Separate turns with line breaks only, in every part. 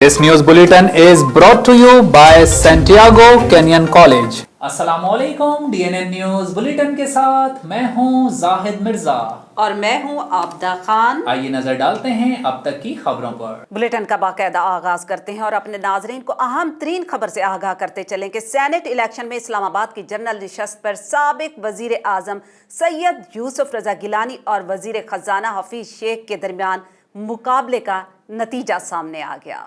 This news bulletin is brought to you by Santiago Kenyan College. अस्सलामुअलैकुम DNN news bulletin के साथ मैं हूं जाहिद मिर्जा
और मैं हूं आबदा खान।
आइए नजर डालते हैं अब तक की खबरों पर।
बुलेटिन का बाकायदा आगाज करते हैं और अपने नाजरीन को अहम तरीन खबर से आगाह करते चलें कि सेनेट इलेक्शन में इस्लामाबाद की जनरल नशस्त पर साबिक वजीर आजम सैयद यूसुफ रजा गिलानी और वजीर खजाना हफीज शेख के दरमियान मुकाबले का नतीजा सामने आ गया।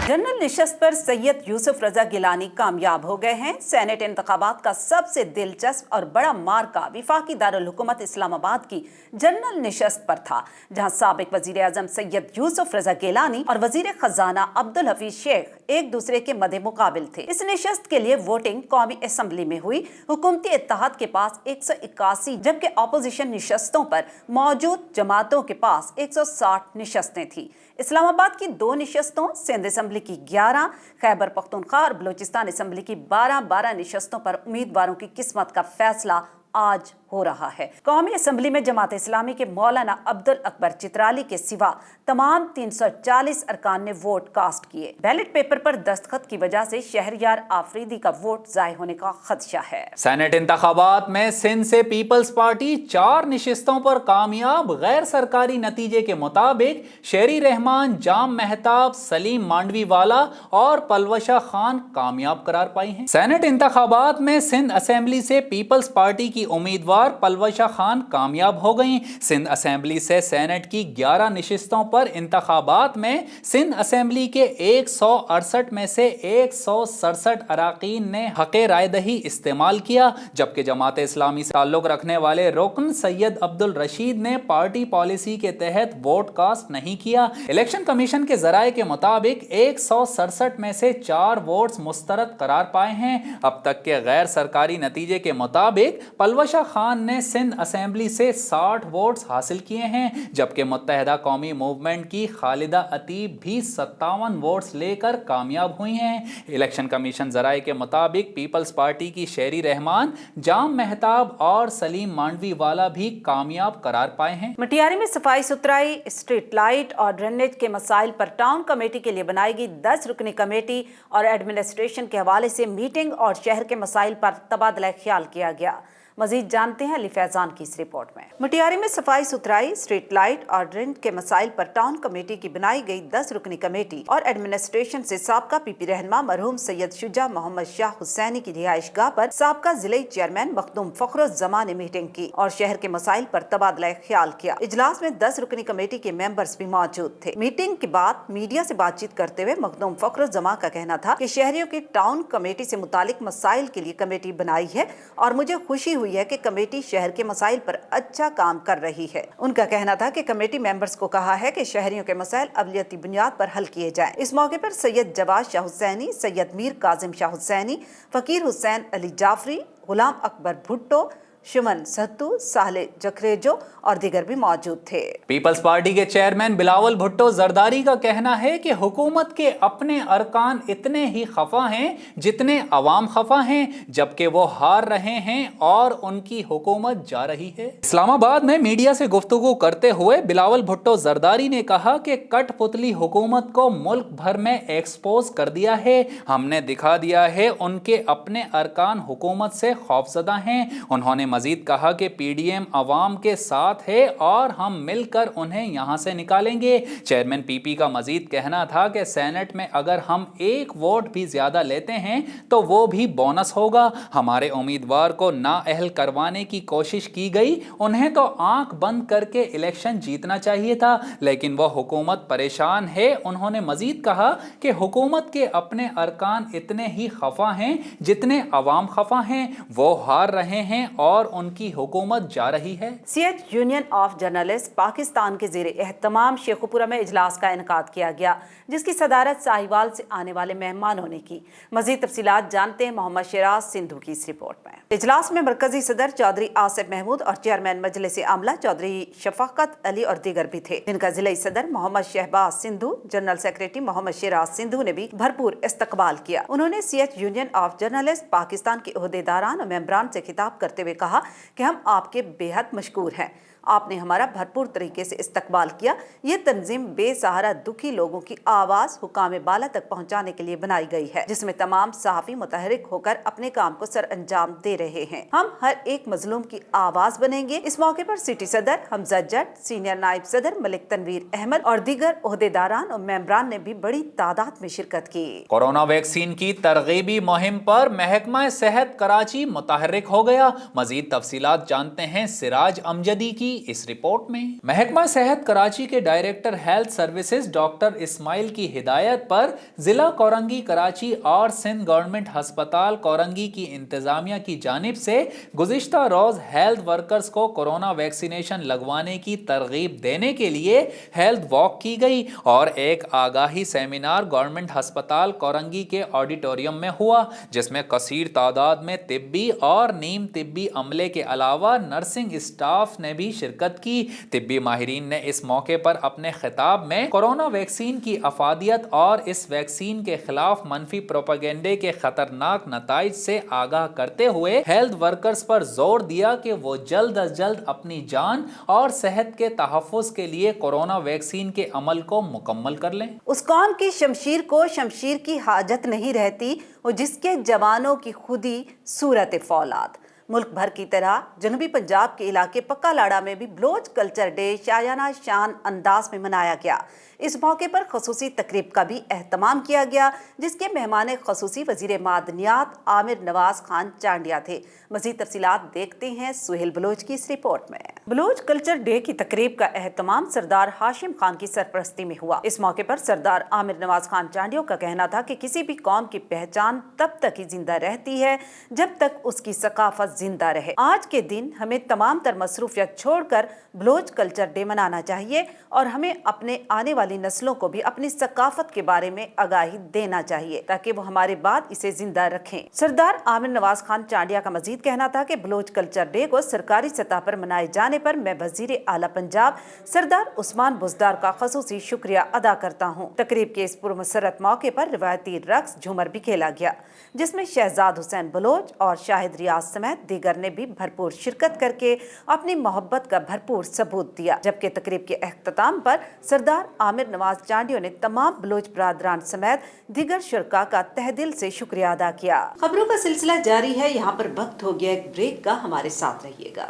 जनरल नशस्त पर सैयद यूसुफ रजा गिलानी कामयाब हो गए हैं। सेनेट इंतखाबात का सबसे दिलचस्प और बड़ा मार्का विफाकी दारुल हुकूमत इस्लामाबाद की जनरल नशस्त पर था, जहां साबिक वजीर आजम सैयद यूसुफ रजा गिलानी और वजीर खजाना अब्दुल हफीज शेख एक दूसरे के मद्दे मुकाबिल थे। इस नशस्त के लिए वोटिंग कौमी असम्बली में हुई। हुकूमती इत्तेहाद के पास 181 जबकि अपोजिशन नशस्तों पर मौजूद जमातों के पास 160 नशस्तें थी। इस्लामाबाद की 2 नशस्तों, सिंध असम्बली की 11, खैबर पख्तूनख्वा और बलूचिस्तान असम्बली की 12 नशस्तों पर उम्मीदवारों की किस्मत का फैसला आज हो रहा है। कौमी असम्बली में जमात इस्लामी के मौलाना अब्दुल अकबर चित्राली के सिवा तमाम 340 अरकान ने वोट कास्ट किए। बैलेट पेपर पर दस्तखत की वजह से शहरयार आफरीदी का वोट जाय होने का खदशा है।
सेनेट इंतखाबात में सिंध से पीपल्स पार्टी 4 नशिस्तों पर कामयाब। गैर सरकारी नतीजे के मुताबिक शेरी रहमान, जाम मेहताब, सलीम मांडवी वाला और पलवशा खान कामयाब करार पाई हैं। सेनेट इंतखाबात में सिंध असेंबली से पीपल्स पार्टी की उम्मीदवार पलवशा खान कामयाब हो गई। सिंध असेंबली से सेनेट की 11 नशिस्तों पर इंतखाबात में सिंध असेंबली के 168 में से 167 अराकीन ने हक़े रायदही इस्तेमाल किया, जबकि जमात इस्लामी से ताल्लुक रखने वाले रुकन सैयद अब्दुल रशीद ने पार्टी पॉलिसी के तहत वोट कास्ट नहीं किया। इलेक्शन कमीशन के जराये के मुताबिक 167 में से 4 वोट्स मुस्तरद करार पाए हैं। अब तक के गैर सरकारी नतीजे के मुताबिक पलवशा खान ने सिंध असेंबली से 60 वोट्स हासिल किए हैं, जबकि मुत्तहिदा कौमी मूवमेंट की खालिदा अतीब भी 57 वोट्स लेकर कामयाब हुई हैं। इलेक्शन कमीशन जराये के मुताबिक पीपल्स पार्टी की शेरी रहमान, जाम मेहताब और सलीम मांडवी वाला भी कामयाब करार पाए हैं।
मटियारी में सफाई सुथराई, स्ट्रीट लाइट और ड्रेनेज के मसाइल पर टाउन कमेटी के लिए बनाई गई 10 रुकनी कमेटी और एडमिनिस्ट्रेशन के हवाले से मीटिंग और शहर के मसाइल पर तबादला ख्याल किया गया। मजीद जानते हैं अली फैजान की इस रिपोर्ट में। मटियारी में सफाई सुथराई, स्ट्रीट लाइट और ड्रेनेज के मसाइल पर टाउन कमेटी की बनाई गई 10 रुकनी कमेटी और एडमिनिस्ट्रेशन से साबका पीपी रहनुमा मरहूम सैयद शुजा मोहम्मद शाह हुसैनी की रिहाइश गाह पर साबका जिले चेयरमैन मखदूम फखरुज़्ज़मान ने मीटिंग की और शहर के मसाइल पर तबादला ख्याल किया। इजलास में 10 रुकनी कमेटी के मेंबर्स भी मौजूद थे। मीटिंग के बाद मीडिया से बातचीत करते हुए मखदूम फखरुज़्ज़मान का कहना था कि शहरियों की टाउन कमेटी से मुतालिक मसाइल के लिए कमेटी बनाई है और मुझे खुशी हुई है कि कमेटी शहर के मसाइल पर अच्छा काम कर रही है। उनका कहना था कि कमेटी मेंबर्स को कहा है कि शहरियों के मसाइल अवलियती बुनियाद पर हल किए जाएं। इस मौके पर सैयद जवाद शाह हुसैनी, सैयद मीर काजिम शाह हुसैनी, फकीर हुसैन अली जाफरी, गुलाम अकबर भुट्टो, शुमन सत्तू, साले जखरेजो और दीगर भी मौजूद थे।
पीपल्स पार्टी के चेयरमैन बिलावल भुट्टो जरदारी का कहना है कि हुकूमत के अपने अरकान इतने ही खफा हैं जितने अवाम खफा हैं, जबकि वो हार रहे हैं और उनकी हुकूमत जा रही है। इस्लामाबाद में मीडिया से गुफ्तगू करते हुए बिलावल भुट्टो जरदारी ने कहा कि कठपुतली हुकूमत को मुल्क भर में एक्सपोज कर दिया है। हमने दिखा दिया है उनके अपने अरकान हुकूमत से खौफजदा हैं। उन्होंने मजीद कहा कि पीडीएम अवाम के साथ है और हम मिलकर उन्हें यहां से निकालेंगे। चेयरमैन पीपी का मजीद कहना था कि सेनेट में अगर हम 1 वोट भी ज्यादा लेते हैं तो वो भी बोनस होगा। हमारे उम्मीदवार को नाअहल करवाने की कोशिश की गई। उन्हें तो आंख बंद करके इलेक्शन जीतना चाहिए था, लेकिन वो हुकूमत परेशान है। उन्होंने मजीद कहा कि हुकूमत के अपने अरकान इतने ही खफा हैं जितने अवाम खफा हैं। वो हार रहे हैं और और उनकी हुकूमत जा रही है।
CH union of journalist Pakistan के ज़ेरे एहतमाम शेखुपुरा में इजलास का इनकाद किया गया, जिसकी सदारत साहिवाल से आने वाले मेहमानों ने की। मजीद तफसीलात जानते हैं मोहम्मद शिराज सिंधु की इस रिपोर्ट में। इजलास में मरकजी सदर चौधरी आसिफ महमूद और चेयरमैन मजलिस आमला चौधरी शफाकत अली और दीगर भी थे, जिनका जिला सदर मोहम्मद शहबाज सिंधु, जनरल सेक्रेटरी मोहम्मद शिराज सिंधु ने भी भरपूर इस्तकबाल किया। उन्होंने CH union of journalist Pakistan के ओहदेदारान और मेंबरान से खिताब करते हुए कहा कि हम आपके बेहद मशकूर हैं, आपने हमारा भरपूर तरीके से इस्तकबाल किया। ये तंजीम बेसहारा दुखी लोगों की आवाज हुकाम बाला तक पहुंचाने के लिए बनाई गई है, जिसमें तमाम सहाफी मुतहरिक होकर अपने काम को सर अंजाम दे रहे हैं। हम हर एक मजलूम की आवाज बनेंगे। इस मौके पर सिटी सदर हमजा जट, सीनियर नायब सदर मलिक तनवीर अहमद और दीगर ओहदेदारान और मेंबरान ने भी बड़ी तादाद में शिरकत की।
कोरोना वैक्सीन की तरगीबी मुहिम पर महकमा सेहत कराची मुतहर्रिक हो गया। मजीद तफसीलात जानते हैं सिराज अमजदी की इस रिपोर्ट में। महकमा सेहत कराची के director health services doctor Ismail की हिदायत पर जिला कोरंगी कराची और सिंध गवर्नमेंट हस्पताल कोरंगी की इंतजामिया की जानिब से गुज़िश्ता रोज हेल्थ वर्कर्स को कोरोना वैक्सीनेशन लगवाने की तरगीब देने के लिए हेल्थ वॉक की गई और एक आगाही सेमिनार गवर्नमेंट हस्पताल कोरंगी के ऑडिटोरियम में हुआ, जिसमें कसीर तादाद में तिब्बी और नीम तिब्बी अमले के अलावा नर्सिंग स्टाफ ने भी शिरकत की। तिब्बी माहिरीन ने इस मौके पर अपने खिताब में कोरोना वैक्सीन की अफादियत और इस वैक्सीन के खिलाफ मनफी प्रोपेगेंडे के खतरनाक नताइज से आगाह करते हुए हेल्थ वर्कर्स पर जोर दिया कि वो जल्द अज जल्द अपनी जान और सेहत के तहफ़्फ़ुज़ के लिए कोरोना वैक्सीन के अमल को मुकम्मल कर लें।
उस कौम की शमशीर को शमशीर की हाजत नहीं रहती, वो जिसके जवानों की खुदी सूरत फौलाद। मुल्क भर की तरह जनूबी पंजाब के इलाके पक्का लाड़ा में भी बलोच कल्चर डे शायाना शान अंदाज में मनाया गया। इस मौके पर खसूसी तकरीब का भी एहतमाम किया गया, जिसके मेहमान खसूसी वजीर मादनियात आमिर नवाज खान चांडिया थे। मजीद तफसीलात देखते हैं सुहेल बलोच की इस रिपोर्ट में। बलोच कल्चर डे की तकरीब का एहतमाम सरदार हाशिम खान की सरपरस्ती में हुआ। इस मौके पर सरदार आमिर नवाज खान चांडिया का कहना था कि किसी भी कौम की पहचान तब तक ही जिंदा रहती है जब तक उसकी सकाफत जिंदा रहे। आज के दिन हमें तमाम तर मसरूफियत छोड़कर बलोच कल्चर डे मनाना चाहिए और हमें अपने आने वाली नस्लों को भी अपनी सकाफत के बारे में आगाही देना चाहिए ताकि वो हमारे बाद इसे जिंदा रखें। सरदार आमिर नवाज खान चांडिया का मजीद कहना था कि बलोच कल्चर डे को सरकारी सतह पर मनाए जाने पर मैं वजीर आला पंजाब सरदार उस्मान बुज़दार का खसूसी शुक्रिया अदा करता हूँ। तकरीब के इस पुरमसरत मौके पर रिवायती रक्स झूमर भी खेला गया, जिसमें शहजाद हुसैन बलोच और शाहिद रियाज समेत दीगर ने भी भरपूर शिरकत करके अपनी मोहब्बत का भरपूर सबूत दिया। जबकि तकरीब के अख्ताम पर सरदार आमिर नवाज चांडिया ने तमाम बलोच बरादरान समेत दीगर शुरका का तहे दिल से शुक्रिया अदा किया। खबरों का सिलसिला जारी है, यहाँ पर वक्त हो गया एक ब्रेक का, हमारे साथ रहिएगा।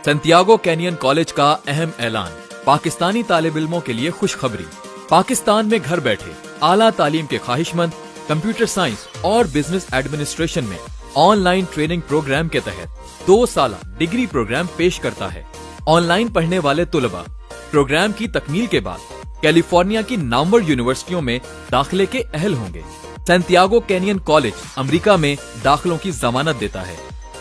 सैंटियागो कैनियन कॉलेज का अहम ऐलान। पाकिस्तानी तालिब इल्मों के लिए खुशखबरी। पाकिस्तान में घर बैठे आला तालीम के ख्वाहिशमंद कंप्यूटर साइंस और बिजनेस एडमिनिस्ट्रेशन में ऑनलाइन ट्रेनिंग प्रोग्राम के तहत 2 साल डिग्री प्रोग्राम पेश करता है। ऑनलाइन पढ़ने वाले तुलबा प्रोग्राम की तकमील के बाद कैलिफोर्निया की नामवर यूनिवर्सिटियों में दाखिले के अहल होंगे। सैंटियागो कैनियन कॉलेज अमेरिका में दाखिलों की जमानत देता है।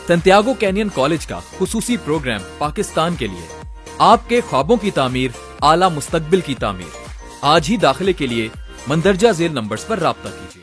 सैंटियागो कैनियन कॉलेज का खुसूसी प्रोग्राम पाकिस्तान के लिए आपके ख्वाबों की तामीर, आला मुस्तकबिल की तामीर। आज ही दाखिले के लिए मंदरजा झेल नंबर्स पर राब्ता कीजिए।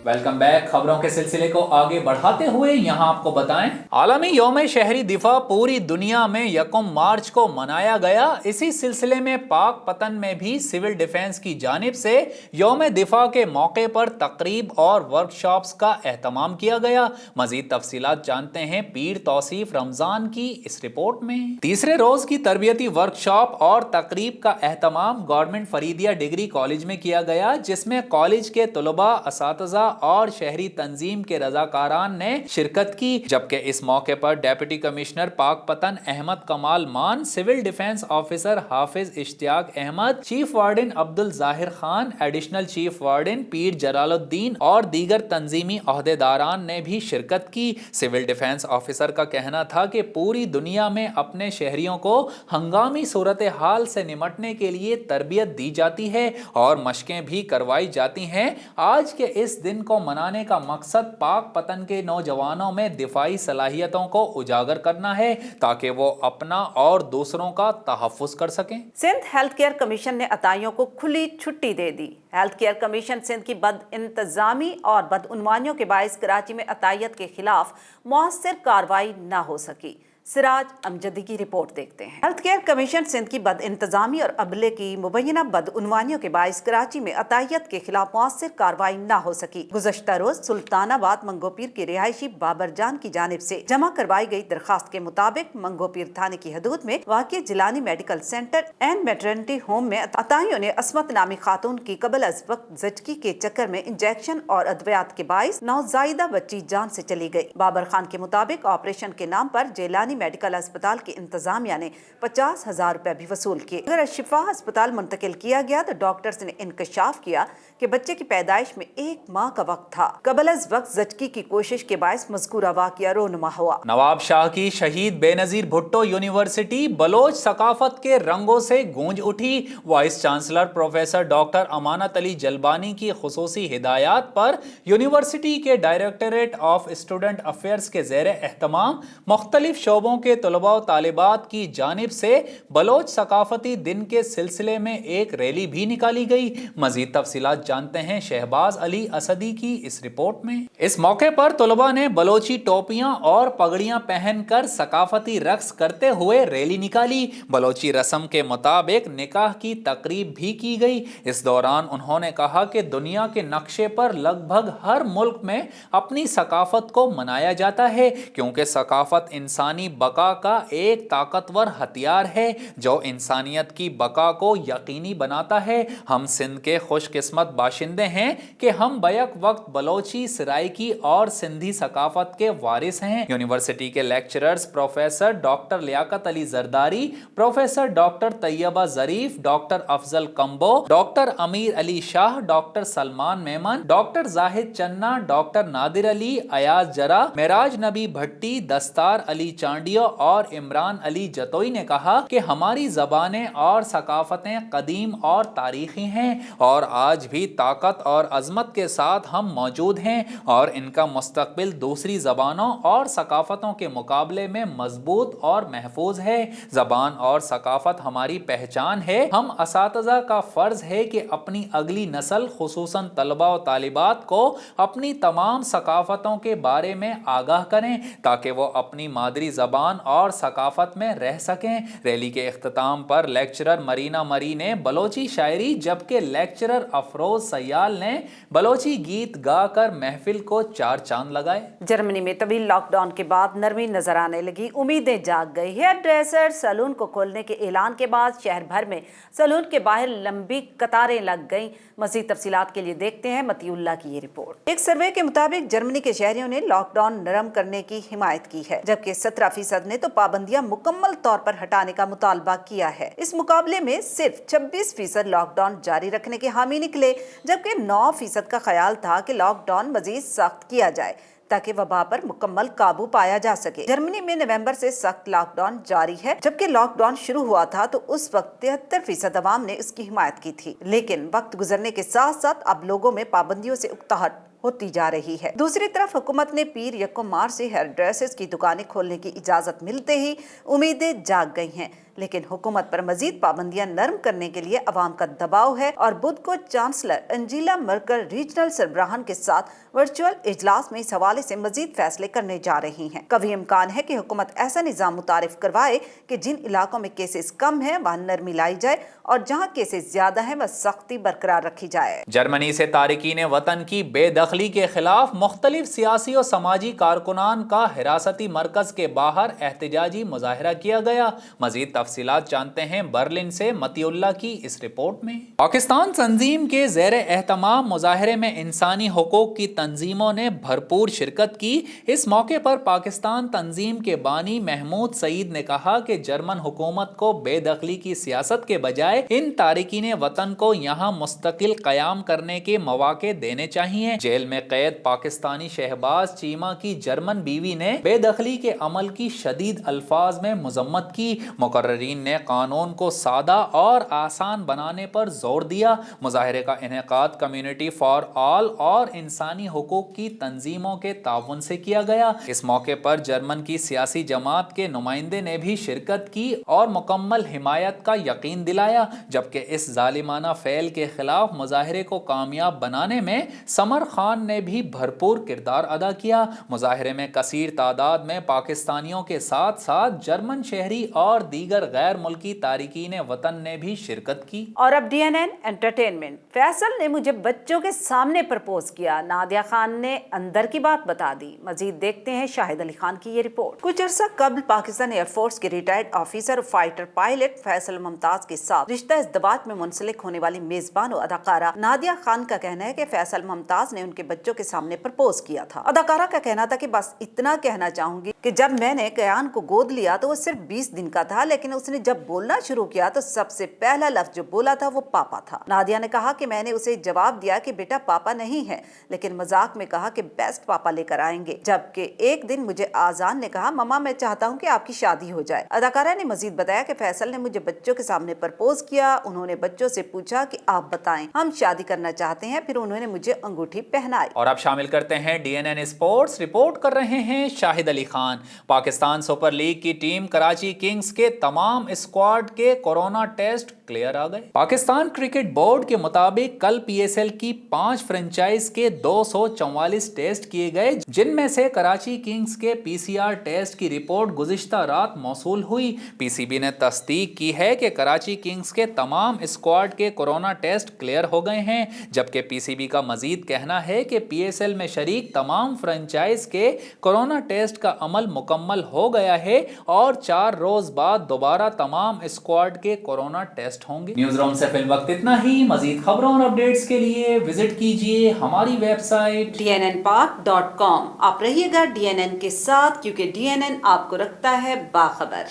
Welcome back. खबरों के सिलसिले को आगे बढ़ाते हुए यहाँ आपको बताएं, आलमी यौम शहरी दिफा पूरी दुनिया में 1 मार्च को मनाया गया। इसी सिलसिले में पाक पतन में भी सिविल डिफेंस की जानिब से यौम दिफा के मौके पर तकरीब और वर्कशॉप्स का एहतमाम किया गया। मजीद तफसीलात जानते हैं पीर तौसीफ रमजान की इस रिपोर्ट में। तीसरे रोज की तरबियती वर्कशॉप और तकरीब का एहतमाम गवर्नमेंट फरीदिया डिग्री कॉलेज में किया गया, जिसमें कॉलेज के तुलबा, असातिज़ा اور شہری تنظیم کے رضاکاران نے شرکت کی، جبکہ اس موقع پر ڈیپٹی کمشنر پاک پتن احمد کمال مان، سول ڈیفنس آفیسر حافظ اشتیاق احمد، چیف وارڈن عبد الظاہر خان، ایڈیشنل چیف وارڈن پیر جلال الدین اور دیگر تنظیمی عہدیداران نے بھی شرکت کی۔ سول ڈیفنس آفیسر کا کہنا تھا کہ پوری دنیا میں اپنے شہریوں کو ہنگامی صورتحال سے نمٹنے کے لیے تربیت دی جاتی ہے اور مشقیں بھی کروائی جاتی ہیں۔ آج کے اس دن کو منانے کا مقصد پاک پتن کے نوجوانوں میں دفاعی صلاحیتوں کو اجاگر کرنا ہے تاکہ وہ اپنا اور دوسروں کا تحفظ کر سکیں۔
سندھ ہیلتھ کیئر کمیشن نے عطائیوں کو کھلی چھٹی دے دی۔ ہیلتھ کیئر کمیشن سندھ کی بد انتظامی اور بدعنوانیوں کے باعث کراچی میں عطائیت کے خلاف مؤثر کارروائی نہ ہو سکی۔ سراج امجدی کی رپورٹ دیکھتے ہیں۔ ہیلتھ کیئر کمیشن سندھ کی بد انتظامی اور عملے کی مبینہ بدعنوانیوں کے باعث کراچی میں عطائیت کے خلاف مؤثر کارروائی نہ ہو سکی۔ گزشتہ روز سلطان آباد منگو پیر کے رہائشی بابر جان کی جانب سے جمع کروائی گئی درخواست کے مطابق منگو پیر تھانے کی حدود میں واقع Jilani medical centre and maternity home میں عطائیوں نے عصمت نامی خاتون کی قبل از وقت زچگی کے چکر میں انجیکشن اور ادویات کے باعث نوزائیدہ بچی جان سے چلی گئی۔ بابر خان کے مطابق آپریشن کے نام پر جیلانی میڈیکل اسپتال کی انتظامیہ نے 50,000 روپے بھی وصول کیے۔ اگر شفا اسپتال منتقل کیا گیا تو ڈاکٹرز نے انکشاف کیا کہ بچے کی پیدائش میں 1 ماہ کا وقت تھا۔ قبل از وقت زچگی کی کوشش کے باعث مذکورہ واقعہ رونما ہوا۔
نواب شاہ کی شہید بے نظیر بھٹو یونیورسٹی بلوچ ثقافت کے رنگوں سے گونج اٹھی۔ وائس چانسلر پروفیسر ڈاکٹر امانت علی جلبانی کی خصوصی ہدایات پر یونیورسٹی کے ڈائریکٹوریٹ آف اسٹوڈنٹ افیئرز کے زیر اہتمام مختلف شعبوں کے طلباء و طالبات کی جانب سے بلوچ ثقافتی دن کے سلسلے میں ایک ریلی بھی نکالی گئی۔ مزید تفصیلات جانتے ہیں شہباز علی اسدی کی اس رپورٹ میں۔ اس موقع پر طلباء نے بلوچی ٹوپیاں اور پگڑیاں پہن کر ثقافتی رقص کرتے ہوئے ریلی نکالی۔ بلوچی رسم کے مطابق نکاح کی تقریب بھی کی گئی۔ اس دوران انہوں نے کہا کہ دنیا کے نقشے پر لگ بھگ ہر ملک میں اپنی ثقافت کو منایا جاتا ہے کیونکہ ثقافت انسانی بقا کا ایک طاقتور ہتھیار ہے جو انسانیت کی بقا کو یقینی بناتا ہے۔ ہم سندھ کے خوش قسمت باشندے ہیں کہ ہم بیک وقت بلوچی، سرائکی اور سندھی ثقافت کے وارث ہیں۔ یونیورسٹی کے lecturers professor doctor Liaquat Ali Zardari, professor doctor طیبہ ظریف، ڈاکٹر افضل کمبو، ڈاکٹر امیر علی شاہ، ڈاکٹر سلمان میمن، ڈاکٹر زاہد چنہ، ڈاکٹر نادر علی، ایاز جرا، معراج نبی بھٹی، دستار علی چانڈیو اور عمران علی جتوئی نے کہا کہ ہماری زبانیں اور ثقافتیں قدیم اور تاریخی ہیں اور آج بھی طاقت اور عظمت کے ساتھ ہم موجود ہیں اور ان کا مستقبل دوسری زبانوں اور ثقافتوں کے مقابلے میں مضبوط اور محفوظ ہے۔ زبان اور ثقافت ہماری پہچان ہے۔ ہم اساتذہ کا فرض ہے کہ اپنی اگلی نسل خصوصاً طلباء و طالبات کو اپنی تمام ثقافتوں کے بارے میں آگاہ کریں تاکہ وہ اپنی مادری زبان اور ثقافت میں رہ سکیں۔ ریلی کے اختتام پر لیکچرر مرینا مری نے بلوچی شاعری جبکہ لیکچرر افروز سیال نے بلوچی گیت گا کر محفل کو 4 چاند لگائے۔
جرمنی میں طویل لاک ڈاؤن کے بعد نرمی نظر آنے لگی، امیدیں جاگ گئی۔ ہیئر ڈریسر سیلون کو کھولنے کے اعلان کے بعد شہر بھر میں سیلون کے باہر لمبی قطاریں لگ گئیں۔ مزید تفصیلات کے لیے دیکھتے ہیں متی اللہ کی یہ رپورٹ۔ ایک سروے کے مطابق جرمنی کے شہریوں نے لاک ڈاؤن نرم کرنے کی حمایت کی ہے جبکہ 17% نے تو پابندیاں مکمل طور پر ہٹانے کا مطالبہ کیا ہے۔ اس مقابلے میں صرف 26% لاک ڈاؤن جاری رکھنے کے حامی نکلے جبکہ 9% کا خیال تھا کہ لاک ڈاؤن مزید سخت کیا جائے تاکہ وبا پر مکمل قابو پایا جا سکے۔ جرمنی میں نومبر سے سخت لاک ڈاؤن جاری ہے جبکہ لاک ڈاؤن شروع ہوا تھا تو اس وقت 73% عوام نے اس کی حمایت کی تھی، لیکن وقت گزرنے کے ساتھ ساتھ اب لوگوں میں پابندیوں سے اکتاہٹ ہوتی جا رہی ہے۔ دوسری طرف حکومت نے پیر یکم مارچ سے ہیئر ڈریسز کی دکانیں کھولنے کی اجازت ملتے ہی امیدیں جاگ گئی ہیں، لیکن حکومت پر مزید پابندیاں نرم کرنے کے لیے عوام کا دباؤ ہے اور بدھ کو چانسلر انجیلا مرکل ریجنل سربراہان کے ساتھ ورچوئل اجلاس میں اس حوالے سے مزید فیصلے کرنے جا رہی ہیں۔ قوی امکان ہے کہ حکومت ایسا نظام متعارف کروائے کہ جن علاقوں میں کیسز کم ہیں وہاں نرمی لائی جائے اور جہاں کیسز زیادہ ہیں وہ سختی برقرار رکھی جائے۔
جرمنی سے تارکین وطن کی بے دخلی کے خلاف مختلف سیاسی و سماجی کارکنان کا حراستی مرکز کے باہر احتجاجی مظاہرہ کیا گیا۔ مزید तफसीलात जानते हैं बर्लिन से मतीउल्लाह की इस रिपोर्ट में। पाकिस्तान तंजीम के ज़ेर एहतमाम मुजाहरे में इंसानी हुकूक की तंजीमों ने भरपूर शिरकत की। इस मौके पर पाकिस्तान तंजीम के बानी महमूद सईद ने कहा कि जर्मन हुकूमत को बेदखली की सियासत के बजाय इन तारिकीन वतन को यहाँ मुस्तकिल क़याम करने के मौके देने चाहिए। जेल में कैद पाकिस्तानी शहबाज चीमा की जर्मन बीवी ने बेदखली के अमल की शदीद अल्फाज में मजम्मत की। मुकर्ररीन ने कानून को सादा और आसान बनाने पर जोर दिया। मुजाहरे का इनेकाद कम्युनिटी फॉर ऑल और इंसानी हुकूक की तंजीमों के ताउन से किया गया। इस मौके पर जर्मन की सियासी जमात के नुमाइंदे ने भी शिरकत की और मुकम्मल हिमायत का यकीन दिलाया, जबकि इस जालिमाना फेल के खिलाफ मुजाहरे को कामयाब बनाने में समर खान ने भी भरपूर किरदार अदा किया। मुजाहरे में कसीर तादाद में पाकिस्तानियों के साथ साथ जर्मन शहरी और दीगर गैर मुल्की तारिकीन वतन ने भी शिरकत की।
और अब DNN एंटरटेनमेंट। फैसल ने मुझे बच्चों के सामने प्रपोज किया, नादिया खान ने अंदर की बात बता दी। मजीद देखते हैं शाहिद अली खान की ये रिपोर्ट। कुछ अर्सा कबल पाकिस्तान एयरफोर्स के retired officer fighter pilot Faisal Mumtaz के साथ रिश्ता इज़्दिवाज में मुंसलिक होने वाली मेजबान और अदाकारा नादिया खान का कहना है कि फैसल मुमताज ने उनके बच्चों के सामने प्रपोज किया था। अदाकारा का कहना था कि बस इतना कहना चाहूंगी कि जब मैंने कयान को गोद लिया तो वो सिर्फ 20 दिन का था, लेकिन उसने जब बोलना शुरू किया तो सबसे पहला लफ्ज जो बोला था वो पापा था। नादिया ने कहा कि मैंने उसे जवाब दिया कि बेटा पापा नहीं है, लेकिन मजाक में कहा कि बेस्ट पापा लेकर आएंगे। जबकि एक दिन मुझे आजान ने कहा मम्मा मैं चाहता हूँ कि आपकी शादी हो जाए। अदाकारा ने मजीद बताया कि फैसल ने मुझे बच्चों के सामने प्रपोज किया। उन्होंने बच्चों से पूछा कि आप बताएं हम शादी करना चाहते हैं, फिर उन्होंने मुझे अंगूठी पहनाई।
और अब शामिल करते हैं DNN स्पोर्ट्स। रिपोर्ट कर रहे हैं शाहिद अली खान। पाकिस्तान सुपर लीग की टीम कराची किंग्स के तमाम स्क्वाड के कोरोना टेस्ट क्लियर आ गए। पाकिस्तान क्रिकेट बोर्ड के मुताबिक कल PSL की 5 फ्रेंचाइज के 244 टेस्ट किए गए, जिनमें से कराची किंग्स के PCR टेस्ट की रिपोर्ट गुज़िश्ता रात मौसूल हुई। PCB ने तस्दीक की है कि कराची किंग्स के तमाम स्क्वाड के कोरोना टेस्ट क्लियर हो गए हैं, जबकि PCB का मजीद कहना है कि PSL में शरीक तमाम फ्रेंचाइज के कोरोना टेस्ट का अमल मुकम्मल हो गया है और 4 रोज बाद दोबारा तमाम स्क्वाड के कोरोना टेस्ट होंगे। न्यूज रूम से फिल वक्त इतना ही। मजीद खबरों और अपडेट्स के लिए विजिट कीजिए हमारी वेबसाइट
DNNPAK.com। आप रहिएगा DNN के साथ, क्योंकि DNN आपको रखता है बाखबर।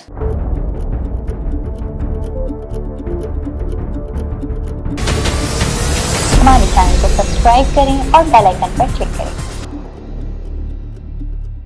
हमारे चैनल को सब्सक्राइब करें और बेल आइकन पर क्लिक करें।